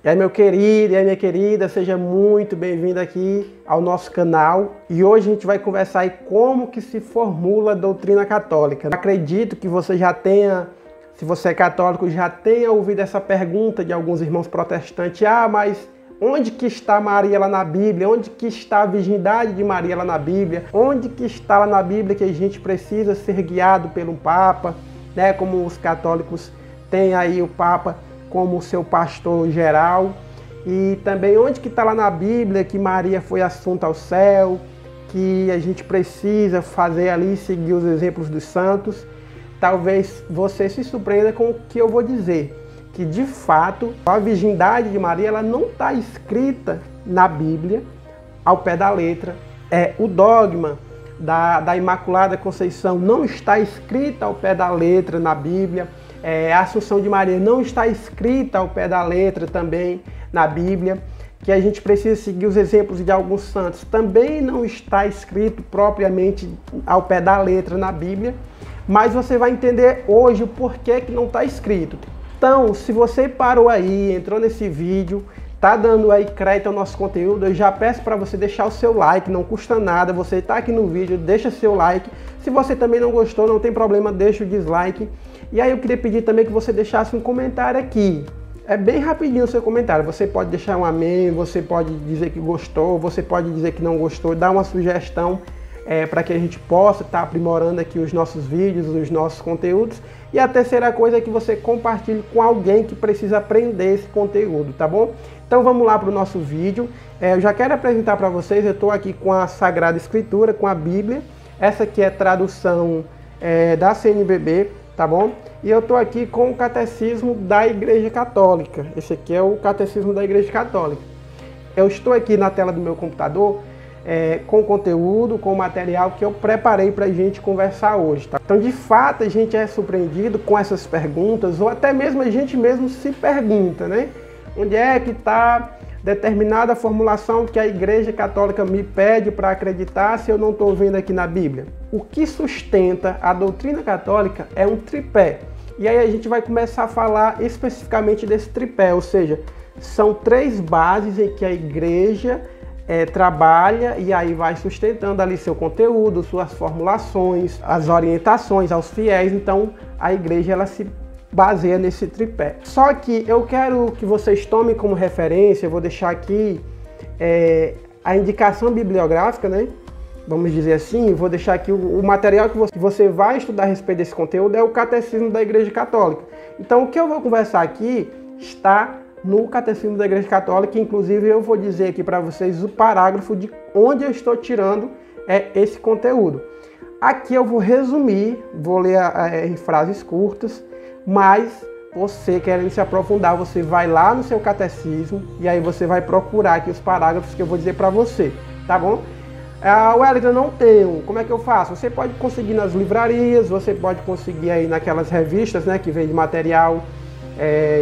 E aí, meu querido e aí, minha querida, seja muito bem-vindo aqui ao nosso canal. E hoje a gente vai conversar aí como que se formula a doutrina católica. Acredito que você já tenha, se você é católico, já tenha ouvido essa pergunta de alguns irmãos protestantes. Mas onde que está Maria lá na Bíblia? Onde que está a virgindade de Maria lá na Bíblia? Onde que está lá na Bíblia que a gente precisa ser guiado pelo Papa? Né? Como os católicos têm aí o Papa como seu pastor geral, e também onde que está lá na Bíblia que Maria foi assunta ao céu, que a gente precisa fazer ali, seguir os exemplos dos santos. Talvez você se surpreenda com o que eu vou dizer, que de fato a virgindade de Maria ela não está escrita na Bíblia ao pé da letra. O dogma da Imaculada Conceição não está escrita ao pé da letra na Bíblia. A Assunção de Maria não está escrita ao pé da letra também na Bíblia, que a gente precisa seguir os exemplos de alguns santos, também não está escrito propriamente ao pé da letra na Bíblia, mas você vai entender hoje o porquê que não está escrito. Então, se você parou aí, entrou nesse vídeo, tá dando aí crédito ao nosso conteúdo, eu já peço para você deixar o seu like, não custa nada, você está aqui no vídeo, deixa seu like. Se você também não gostou, não tem problema, deixa o dislike. E aí eu queria pedir também que você deixasse um comentário aqui. É bem rapidinho o seu comentário. Você pode deixar um amém, você pode dizer que gostou, você pode dizer que não gostou, dar uma sugestão para que a gente possa estar aprimorando aqui os nossos vídeos, os nossos conteúdos. E a terceira coisa é que você compartilhe com alguém que precisa aprender esse conteúdo, tá bom? Então vamos lá para o nosso vídeo. Eu já quero apresentar para vocês, eu estou aqui com a Sagrada Escritura, com a Bíblia. Essa aqui é a tradução da CNBB, tá bom? E eu estou aqui com o Catecismo da Igreja Católica. Esse aqui é o Catecismo da Igreja Católica. Eu estou aqui na tela do meu computador com conteúdo, com material que eu preparei para a gente conversar hoje, tá? Então, de fato, a gente é surpreendido com essas perguntas, ou até mesmo a gente mesmo se pergunta, né? Onde é que está determinada formulação que a Igreja Católica me pede para acreditar se eu não estou vendo aqui na Bíblia? O que sustenta a doutrina católica é um tripé. E aí a gente vai começar a falar especificamente desse tripé, ou seja, são três bases em que a Igreja trabalha e aí vai sustentando ali seu conteúdo, suas formulações, as orientações aos fiéis. Então a Igreja ela se baseia nesse tripé. Só que eu quero que vocês tomem como referência, eu vou deixar aqui a indicação bibliográfica, né? Vamos dizer assim, vou deixar aqui o material que você vai estudar a respeito desse conteúdo é o Catecismo da Igreja Católica. Então o que eu vou conversar aqui está no Catecismo da Igreja Católica, inclusive eu vou dizer aqui para vocês o parágrafo de onde eu estou tirando esse conteúdo. Aqui eu vou resumir, vou ler em frases curtas, mas você querendo se aprofundar, você vai lá no seu catecismo e aí você vai procurar aqui os parágrafos que eu vou dizer para você, tá bom? Wellington, eu não tenho, como é que eu faço? Você pode conseguir nas livrarias, você pode conseguir aí naquelas revistas, né, que vem de material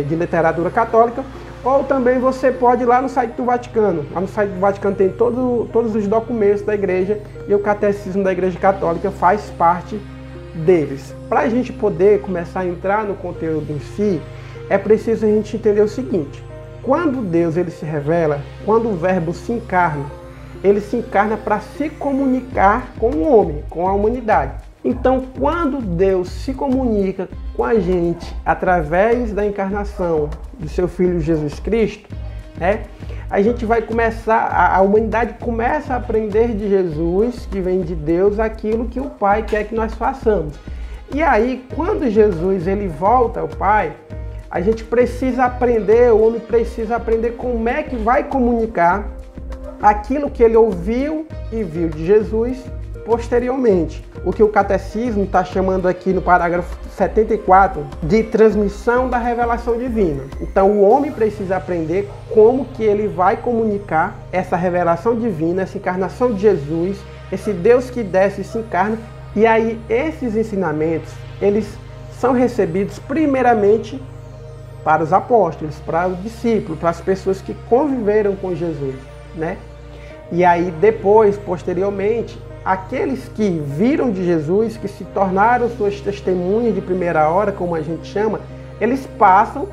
de literatura católica, ou também você pode ir lá no site do Vaticano. Lá no site do Vaticano tem todos os documentos da igreja e o Catecismo da Igreja Católica faz parte deles. Para a gente poder começar a entrar no conteúdo em si, é preciso a gente entender o seguinte: quando Deus ele se revela, quando o Verbo se encarna, ele se encarna para se comunicar com o homem, com a humanidade. Então, quando Deus se comunica com a gente através da encarnação do seu Filho Jesus Cristo, né, a gente vai começar, a humanidade começa a aprender de Jesus, que vem de Deus, aquilo que o Pai quer que nós façamos. E aí, quando Jesus ele volta ao Pai, a gente precisa aprender, o homem precisa aprender como é que vai comunicar aquilo que ele ouviu e viu de Jesus posteriormente. O que o Catecismo está chamando aqui no parágrafo 74 de transmissão da revelação divina. Então o homem precisa aprender como que ele vai comunicar essa revelação divina, essa encarnação de Jesus, esse Deus que desce e se encarna. E aí esses ensinamentos, eles são recebidos primeiramente para os apóstolos, para os discípulos, para as pessoas que conviveram com Jesus, né? E aí depois, posteriormente, aqueles que viram de Jesus, que se tornaram suas testemunhas de primeira hora, como a gente chama, eles passam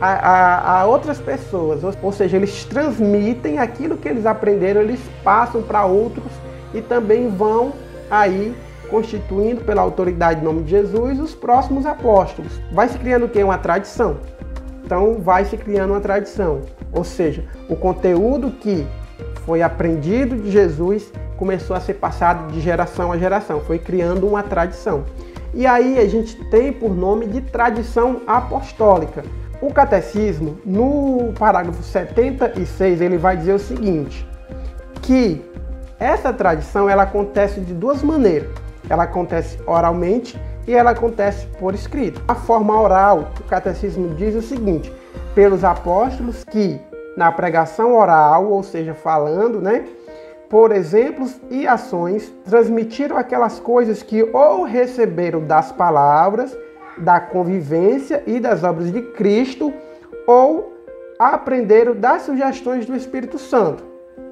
a outras pessoas, ou seja, eles transmitem aquilo que eles aprenderam, eles passam para outros e também vão aí constituindo pela autoridade em nome de Jesus os próximos apóstolos. Vai se criando o quê? Uma tradição. Então vai se criando uma tradição, ou seja, o conteúdo que foi aprendido de Jesus começou a ser passado de geração a geração, foi criando uma tradição. E aí a gente tem por nome de tradição apostólica. O catecismo, no parágrafo 76, ele vai dizer o seguinte, que essa tradição ela acontece de duas maneiras. Ela acontece oralmente e ela acontece por escrito. A forma oral, o catecismo diz o seguinte, pelos apóstolos que na pregação oral, ou seja, falando, por exemplos e ações, transmitiram aquelas coisas que ou receberam das palavras, da convivência e das obras de Cristo, ou aprenderam das sugestões do Espírito Santo.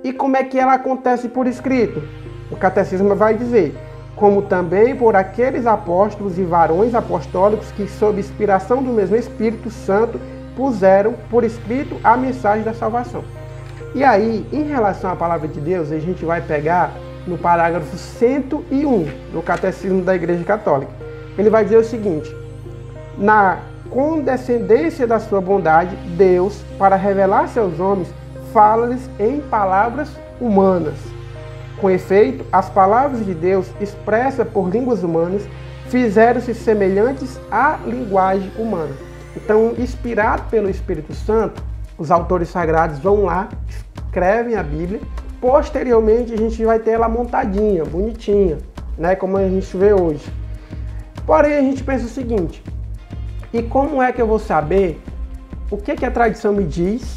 E como é que ela acontece por escrito? O catecismo vai dizer, como também por aqueles apóstolos e varões apostólicos que, sob inspiração do mesmo Espírito Santo, puseram por escrito a mensagem da salvação. E aí, em relação à palavra de Deus, a gente vai pegar no parágrafo 101 do Catecismo da Igreja Católica. Ele vai dizer o seguinte, na condescendência da sua bondade, Deus, para revelar-se aos homens, fala-lhes em palavras humanas. Com efeito, as palavras de Deus, expressas por línguas humanas, fizeram-se semelhantes à linguagem humana. Então, inspirado pelo Espírito Santo, os autores sagrados vão lá, escrevem a Bíblia. Posteriormente, a gente vai ter ela montadinha, bonitinha, como a gente vê hoje. Porém, a gente pensa o seguinte, e como é que eu vou saber o que a tradição me diz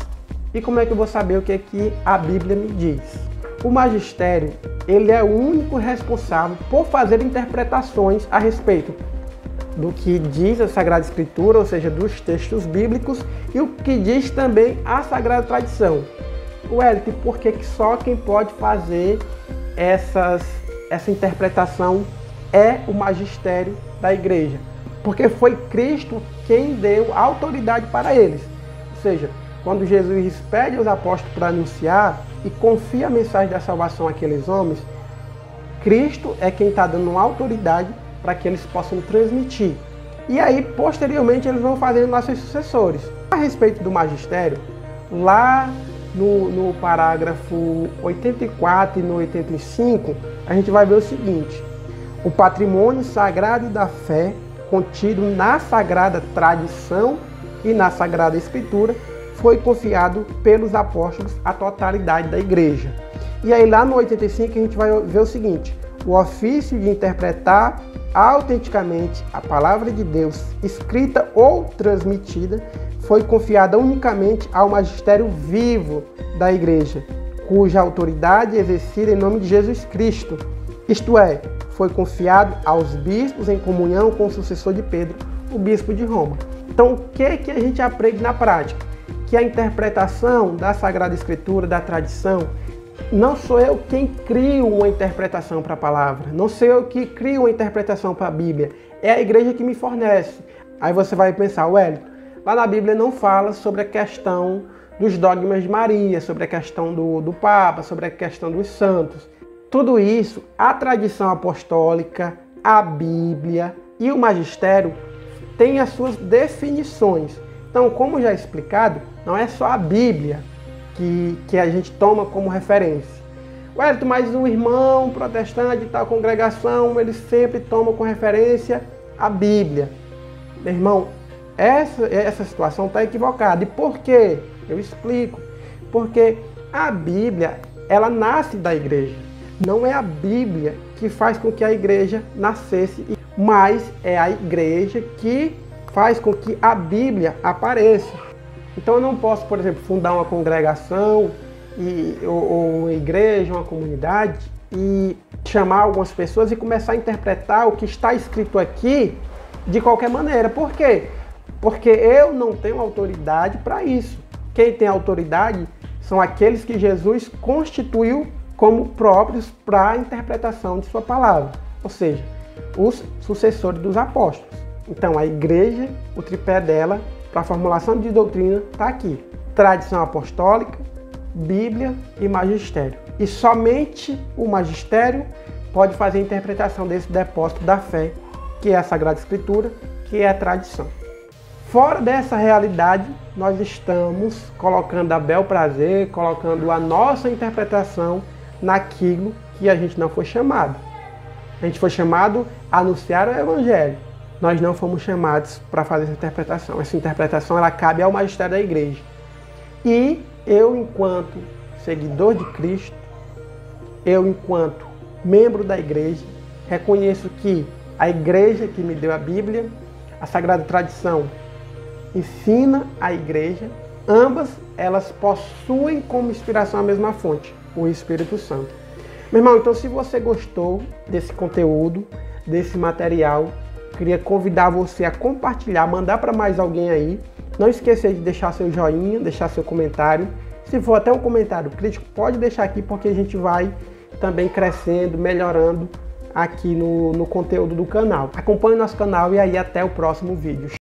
e como é que eu vou saber o que a Bíblia me diz? O magistério, ele é o único responsável por fazer interpretações a respeito do que diz a Sagrada Escritura, ou seja, dos textos bíblicos, e o que diz também a Sagrada Tradição. Wellington, por que só quem pode fazer essa interpretação é o magistério da igreja? Porque foi Cristo quem deu autoridade para eles. Ou seja, quando Jesus pede aos apóstolos para anunciar e confia a mensagem da salvação àqueles homens, Cristo é quem está dando uma autoridade para que eles possam transmitir. E aí, posteriormente, eles vão fazendo lá seus sucessores. A respeito do magistério, lá no parágrafo 84 e no 85, a gente vai ver o seguinte, o patrimônio sagrado da fé contido na Sagrada Tradição e na Sagrada Escritura foi confiado pelos apóstolos à totalidade da igreja. E aí lá no 85 a gente vai ver o seguinte, o ofício de interpretar autenticamente a palavra de Deus, escrita ou transmitida, foi confiada unicamente ao magistério vivo da igreja, cuja autoridade é exercida em nome de Jesus Cristo. Isto é, foi confiado aos bispos em comunhão com o sucessor de Pedro, o bispo de Roma. Então, o que a gente aprende na prática? Que a interpretação da Sagrada Escritura, da tradição, não sou eu quem crio uma interpretação para a palavra, não sou eu que crio uma interpretação para a Bíblia, é a igreja que me fornece. Aí você vai pensar, Wellington, lá na Bíblia não fala sobre a questão dos dogmas de Maria, sobre a questão do Papa, sobre a questão dos santos. Tudo isso, a tradição apostólica, a Bíblia e o magistério têm as suas definições. Então, como já explicado, não é só a Bíblia que a gente toma como referência. Wellington, mas o irmão protestante de tal congregação, ele sempre toma como referência a Bíblia. Meu irmão, essa situação está equivocada. E por quê? Eu explico. Porque a Bíblia, ela nasce da igreja. Não é a Bíblia que faz com que a igreja nascesse, mas é a igreja que faz com que a Bíblia apareça. Então eu não posso, por exemplo, fundar uma congregação, ou uma igreja, uma comunidade, e chamar algumas pessoas e começar a interpretar o que está escrito aqui de qualquer maneira. Por quê? Porque eu não tenho autoridade para isso. Quem tem autoridade são aqueles que Jesus constituiu como próprios para a interpretação de sua palavra, ou seja, os sucessores dos apóstolos. Então a igreja, o tripé dela para a formulação de doutrina está aqui: tradição apostólica, Bíblia e magistério. E somente o magistério pode fazer a interpretação desse depósito da fé, que é a Sagrada Escritura, que é a tradição. Fora dessa realidade, nós estamos colocando a bel prazer, colocando a nossa interpretação naquilo que a gente não foi chamado. A gente foi chamado a anunciar o Evangelho. Nós não fomos chamados para fazer essa interpretação. Essa interpretação ela cabe ao magistério da igreja. E eu, enquanto seguidor de Cristo, eu, enquanto membro da igreja, reconheço que a igreja que me deu a Bíblia, a Sagrada Tradição, ensina a igreja, ambas elas possuem como inspiração a mesma fonte, o Espírito Santo. Meu irmão, então se você gostou desse conteúdo, desse material, queria convidar você a compartilhar, mandar para mais alguém aí. Não esqueça de deixar seu joinha, deixar seu comentário. Se for até um comentário crítico, pode deixar aqui, porque a gente vai também crescendo, melhorando aqui no conteúdo do canal. Acompanhe o nosso canal e aí até o próximo vídeo.